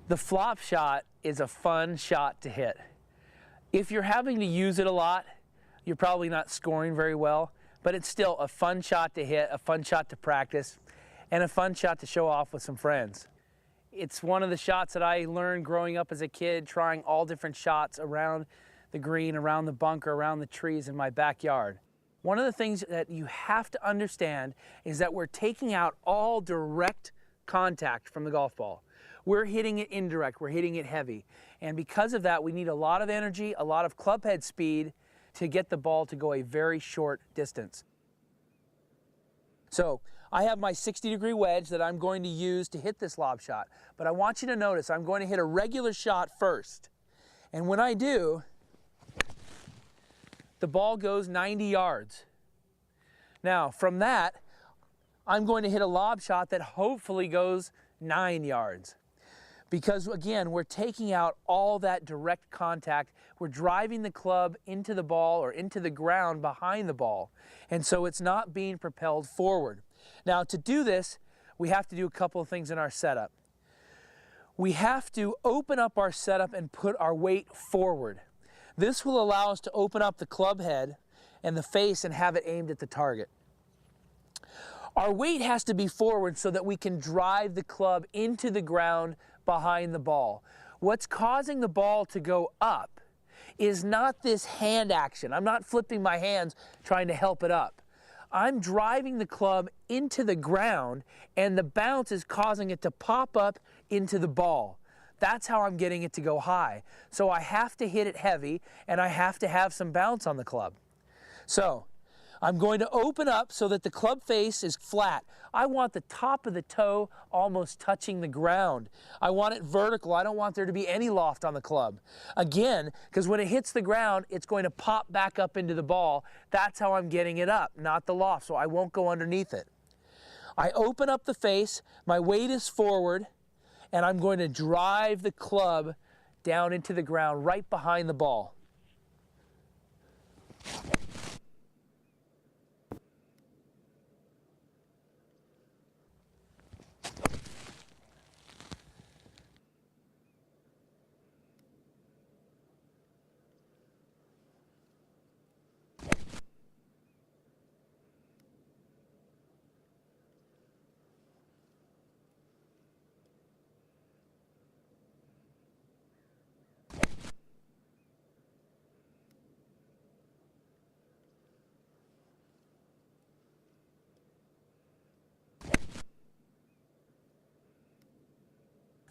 The flop shot is a fun shot to hit. If you're having to use it a lot, you're probably not scoring very well, but it's still a fun shot to hit, a fun shot to practice, and a fun shot to show off with some friends. It's one of the shots that I learned growing up as a kid, trying all different shots around the green, around the bunker, around the trees in my backyard. One of the things that you have to understand is that we're taking out all direct contact from the golf ball. We're hitting it indirect, we're hitting it heavy. And because of that, we need a lot of energy, a lot of club head speed to get the ball to go a very short distance. So I have my 60-degree wedge that I'm going to use to hit this lob shot. But I want you to notice I'm going to hit a regular shot first. And when I do, the ball goes 90 yards. Now, from that, I'm going to hit a lob shot that hopefully goes 9 yards. Because again, we're taking out all that direct contact. We're driving the club into the ball or into the ground behind the ball. And so it's not being propelled forward. Now to do this, we have to do a couple of things in our setup. We have to open up our setup and put our weight forward. This will allow us to open up the club head and the face and have it aimed at the target. Our weight has to be forward so that we can drive the club into the ground behind the ball. What's causing the ball to go up is not this hand action. I'm not flipping my hands trying to help it up. I'm driving the club into the ground and the bounce is causing it to pop up into the ball. That's how I'm getting it to go high. So I have to hit it heavy and I have to have some bounce on the club. So I'm going to open up so that the club face is flat. I want the top of the toe almost touching the ground. I want it vertical. I don't want there to be any loft on the club. Again, because when it hits the ground, it's going to pop back up into the ball. That's how I'm getting it up, not the loft, so I won't go underneath it. I open up the face, my weight is forward, and I'm going to drive the club down into the ground right behind the ball.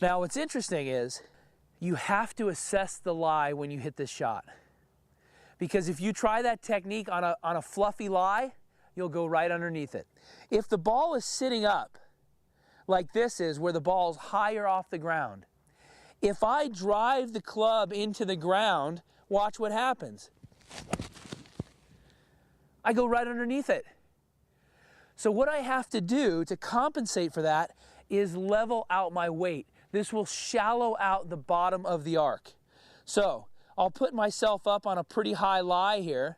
Now what's interesting is you have to assess the lie when you hit this shot. Because if you try that technique on a fluffy lie, you'll go right underneath it. If the ball is sitting up, like this is, where the ball's higher off the ground, if I drive the club into the ground, watch what happens. I go right underneath it. So what I have to do to compensate for that is level out my weight. This will shallow out the bottom of the arc. So I'll put myself up on a pretty high lie here.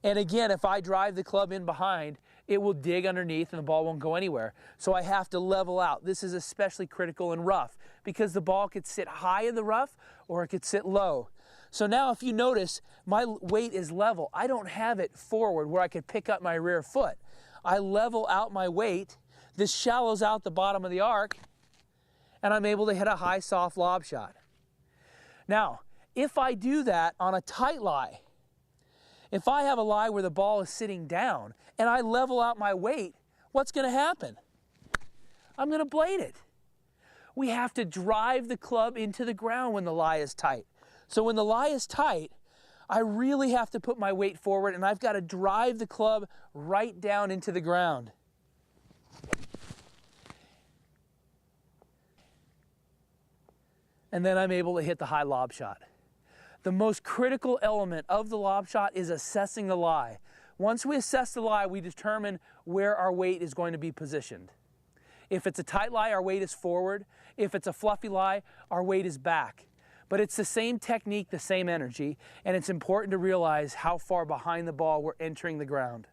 And again, if I drive the club in behind, it will dig underneath and the ball won't go anywhere. So I have to level out. This is especially critical in rough because the ball could sit high in the rough or it could sit low. So now if you notice, my weight is level. I don't have it forward where I could pick up my rear foot. I level out my weight. This shallows out the bottom of the arc and I'm able to hit a high soft lob shot. Now, if I do that on a tight lie, if I have a lie where the ball is sitting down and I level out my weight, what's going to happen? I'm going to blade it. We have to drive the club into the ground when the lie is tight. So when the lie is tight, I really have to put my weight forward and I've got to drive the club right down into the ground. And then I'm able to hit the high lob shot. The most critical element of the lob shot is assessing the lie. Once we assess the lie, we determine where our weight is going to be positioned. If it's a tight lie, our weight is forward. If it's a fluffy lie, our weight is back. But it's the same technique, the same energy, and it's important to realize how far behind the ball we're entering the ground.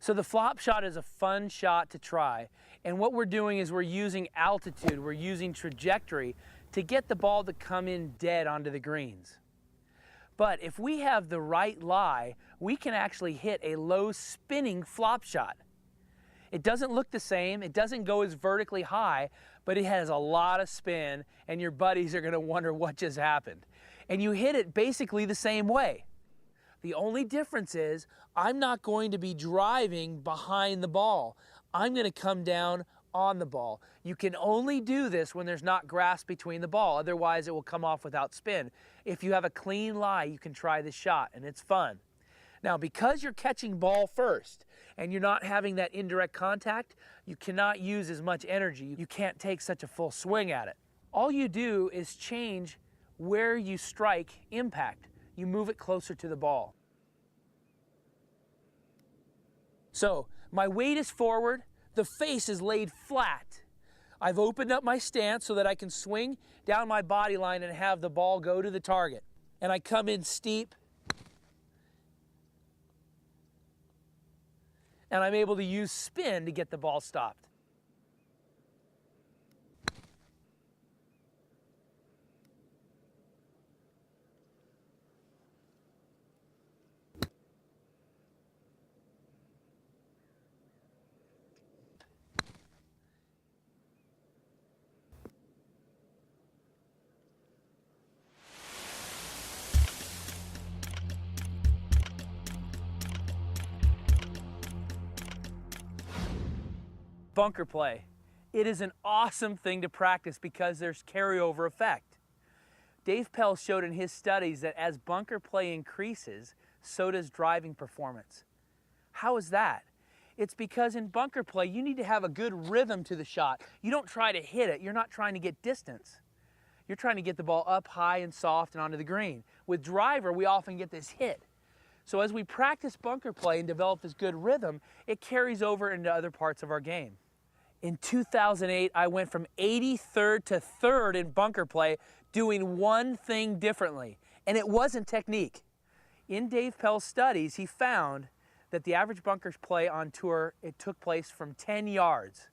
So the flop shot is a fun shot to try. And what we're doing is we're using altitude, we're using trajectory to get the ball to come in dead onto the greens. But if we have the right lie, we can actually hit a low spinning flop shot. It doesn't look the same, it doesn't go as vertically high, but it has a lot of spin and your buddies are gonna wonder what just happened. And you hit it basically the same way. The only difference is I'm not going to be driving behind the ball. I'm going to come down on the ball. You can only do this when there's not grass between the ball. Otherwise, it will come off without spin. If you have a clean lie, you can try this shot, and it's fun. Now, because you're catching ball first and you're not having that indirect contact, you cannot use as much energy. You can't take such a full swing at it. All you do is change where you strike impact. You move it closer to the ball. So my weight is forward, the face is laid flat. I've opened up my stance so that I can swing down my body line and have the ball go to the target. And I come in steep, and I'm able to use spin to get the ball stopped. Bunker play. It is an awesome thing to practice because there's carryover effect. Dave Pell showed in his studies that as bunker play increases, so does driving performance. How is that? It's because in bunker play, you need to have a good rhythm to the shot. You don't try to hit it. You're not trying to get distance. You're trying to get the ball up high and soft and onto the green. With driver, we often get this hit. So as we practice bunker play and develop this good rhythm, it carries over into other parts of our game. In 2008, I went from 83rd to 3rd in bunker play, doing one thing differently, and it wasn't technique. In Dave Pell's studies, he found that the average bunker play on tour, it took place from 10 yards.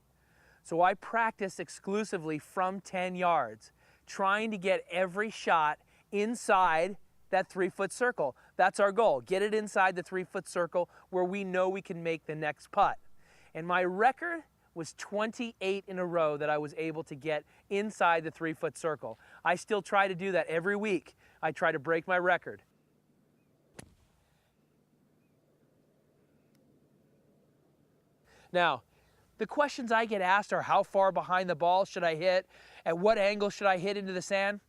So I practiced exclusively from 10 yards, trying to get every shot inside that 3-foot circle. That's our goal, get it inside the 3-foot circle where we know we can make the next putt. And my record was 28 in a row that I was able to get inside the 3-foot circle. I still try to do that every week. I try to break my record. Now, the questions I get asked are how far behind the ball should I hit? At what angle should I hit into the sand?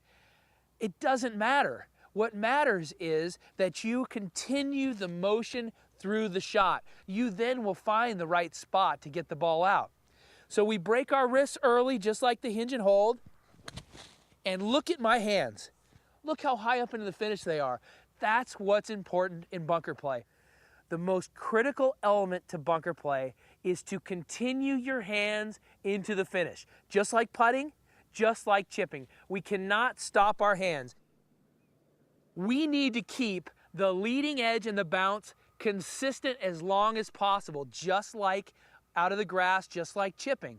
It doesn't matter. What matters is that you continue the motion through the shot. You then will find the right spot to get the ball out. So we break our wrists early, just like the hinge and hold. And look at my hands. Look how high up into the finish they are. That's what's important in bunker play. The most critical element to bunker play is to continue your hands into the finish. Just like putting, just like chipping. We cannot stop our hands. We need to keep the leading edge and the bounce consistent as long as possible, just like out of the grass, just like chipping.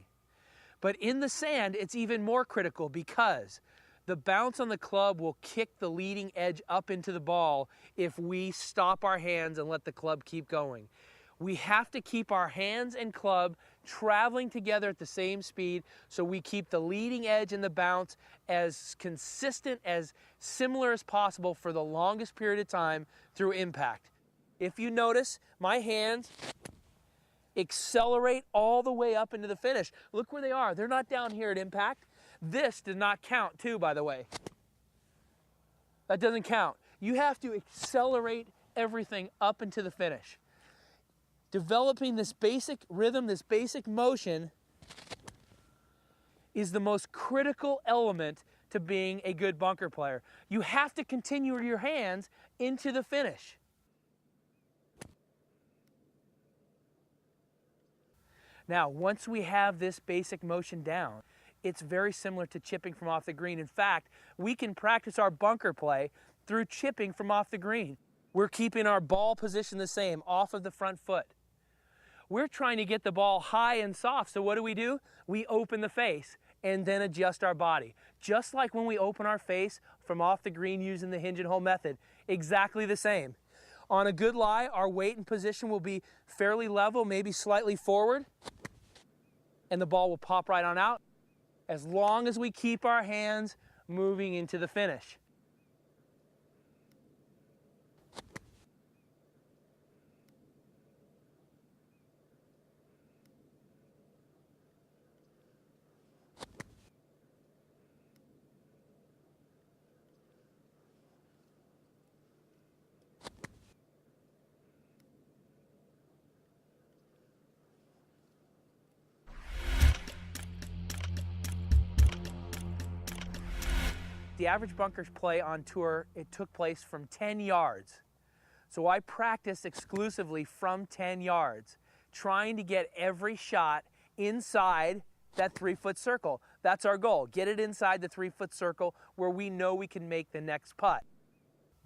But in the sand, it's even more critical because the bounce on the club will kick the leading edge up into the ball if we stop our hands and let the club keep going. We have to keep our hands and club traveling together at the same speed so we keep the leading edge and the bounce as consistent, as similar as possible for the longest period of time through impact. If you notice, my hands accelerate all the way up into the finish. Look where they are. They're not down here at impact. This does not count too, by the way. That doesn't count. You have to accelerate everything up into the finish. Developing this basic rhythm, this basic motion is the most critical element to being a good bunker player. You have to continue your hands into the finish. Now, once we have this basic motion down, it's very similar to chipping from off the green. In fact, we can practice our bunker play through chipping from off the green. We're keeping our ball position the same, off of the front foot. We're trying to get the ball high and soft, so what do? We open the face and then adjust our body. Just like when we open our face from off the green using the hinge and hold method, exactly the same. On a good lie, our weight and position will be fairly level, maybe slightly forward, and the ball will pop right on out, as long as we keep our hands moving into the finish. The average bunkers play on tour, it took place from 10 yards. So I practiced exclusively from 10 yards, trying to get every shot inside that 3-foot circle. That's our goal, get it inside the 3-foot circle where we know we can make the next putt.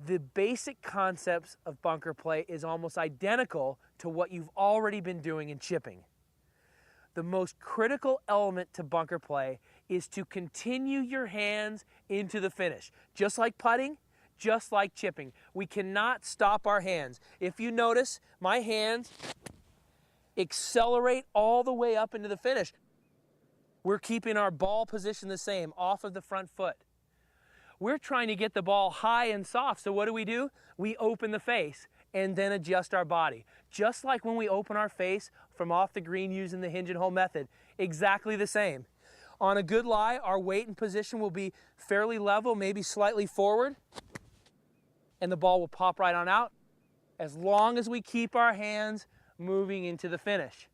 The basic concepts of bunker play is almost identical to what you've already been doing in chipping. The most critical element to bunker play is to continue your hands into the finish. Just like putting, just like chipping. We cannot stop our hands. If you notice, my hands accelerate all the way up into the finish. We're keeping our ball position the same, off of the front foot. We're trying to get the ball high and soft, so what do? We open the face and then adjust our body. Just like when we open our face from off the green using the hinge and hold method, exactly the same. On a good lie, our weight and position will be fairly level, maybe slightly forward, and the ball will pop right on out, as long as we keep our hands moving into the finish.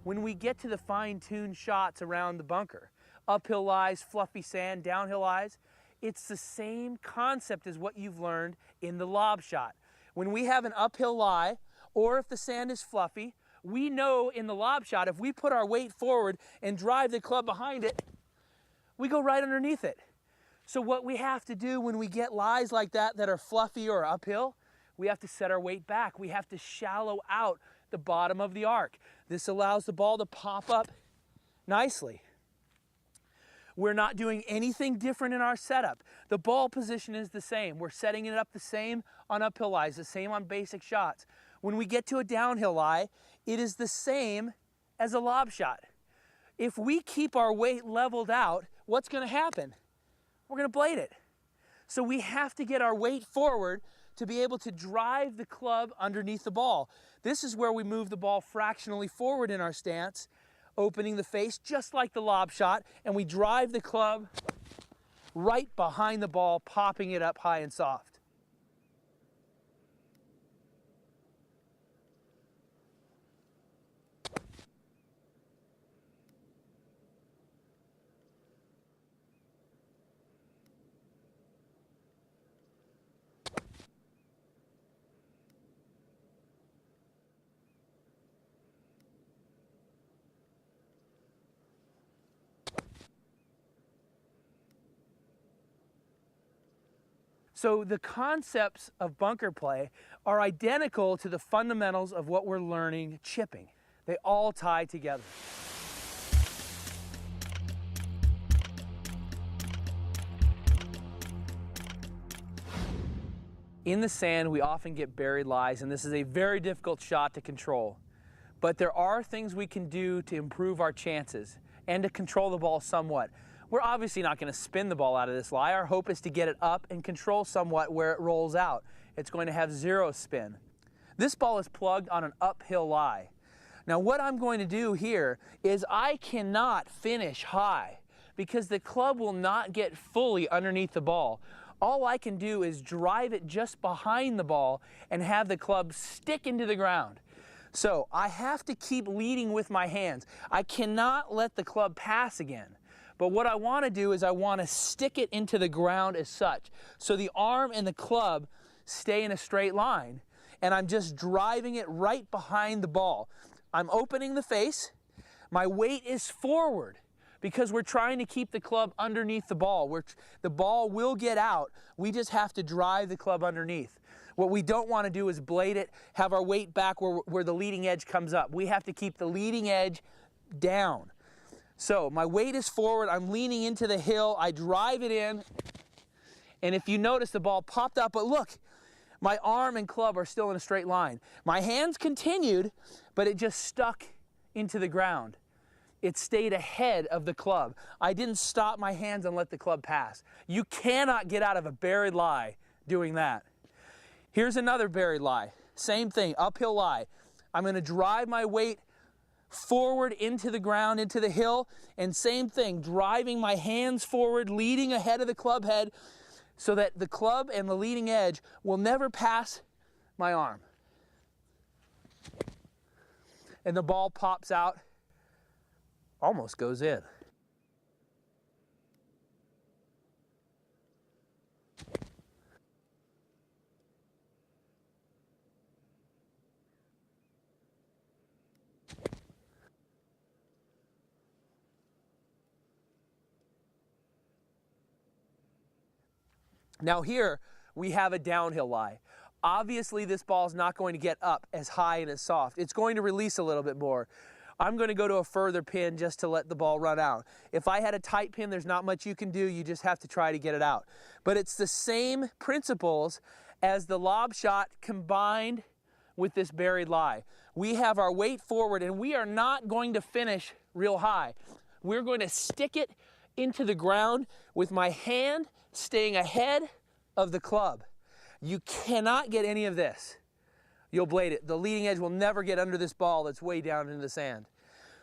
When we get to the fine-tuned shots around the bunker, uphill lies, fluffy sand, downhill lies, it's the same concept as what you've learned in the lob shot. When we have an uphill lie, or if the sand is fluffy, we know in the lob shot, if we put our weight forward and drive the club behind it, we go right underneath it. So what we have to do when we get lies like that that are fluffy or uphill, we have to set our weight back. We have to shallow out the bottom of the arc. This allows the ball to pop up nicely. We're not doing anything different in our setup. The ball position is the same. We're setting it up the same on uphill lies, the same on basic shots. When we get to a downhill lie, it is the same as a lob shot. If we keep our weight leveled out, what's going to happen? We're going to blade it. So we have to get our weight forward to be able to drive the club underneath the ball. This is where we move the ball fractionally forward in our stance, opening the face just like the lob shot, and we drive the club right behind the ball, popping it up high and soft. So the concepts of bunker play are identical to the fundamentals of what we're learning chipping. They all tie together. In the sand, we often get buried lies, and this is a very difficult shot to control. But there are things we can do to improve our chances and to control the ball somewhat. We're obviously not going to spin the ball out of this lie. Our hope is to get it up and control somewhat where it rolls out. It's going to have zero spin. This ball is plugged on an uphill lie. Now what I'm going to do here is I cannot finish high because the club will not get fully underneath the ball. All I can do is drive it just behind the ball and have the club stick into the ground. So I have to keep leading with my hands. I cannot let the club pass again. But what I want to do is I want to stick it into the ground as such. So the arm and the club stay in a straight line. and I'm just driving it right behind the ball. I'm opening the face. My weight is forward because we're trying to keep the club underneath the ball. The ball will get out. We just have to drive the club underneath. What we don't want to do is blade it, have our weight back where the leading edge comes up. We have to keep the leading edge down. So my weight is forward. I'm leaning into the hill. I drive it in. And if you notice, the ball popped up, but look, my arm and club are still in a straight line. My hands continued, but it just stuck into the ground. It stayed ahead of the club. I didn't stop my hands and let the club pass. You cannot get out of a buried lie doing that. Here's another buried lie. Same thing, uphill lie. I'm going to drive my weight forward into the ground, into the hill, and same thing, driving my hands forward, leading ahead of the club head, so that the club and the leading edge will never pass my arm. And the ball pops out, almost goes in. Now here, we have a downhill lie. Obviously, this ball is not going to get up as high and as soft. It's going to release a little bit more. I'm going to go to a further pin just to let the ball run out. If I had a tight pin, there's not much you can do. You just have to try to get it out. But it's the same principles as the lob shot combined with this buried lie. We have our weight forward, and we are not going to finish real high. We're going to stick it into the ground with my hand staying ahead of the club. You cannot get any of this. You'll blade it. The leading edge will never get under this ball that's way down in the sand.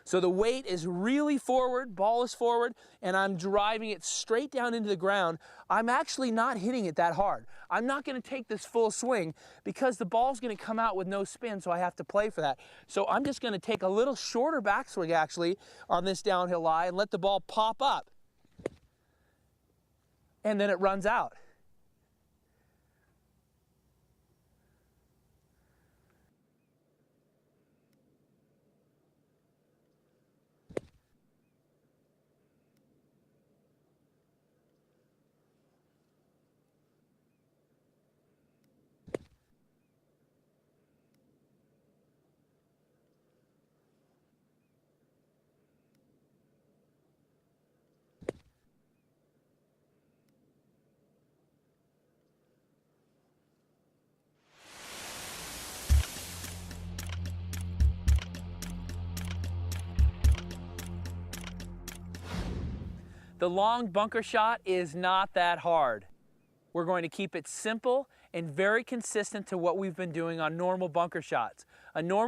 So the weight is really forward, ball is forward, and I'm driving it straight down into the ground. I'm actually not hitting it that hard. I'm not going to take this full swing because the ball's going to come out with no spin, so I have to play for that. So I'm just going to take a little shorter backswing actually on this downhill lie and let the ball pop up. And then it runs out. The long bunker shot is not that hard. We're going to keep it simple and very consistent to what we've been doing on normal bunker shots. A normal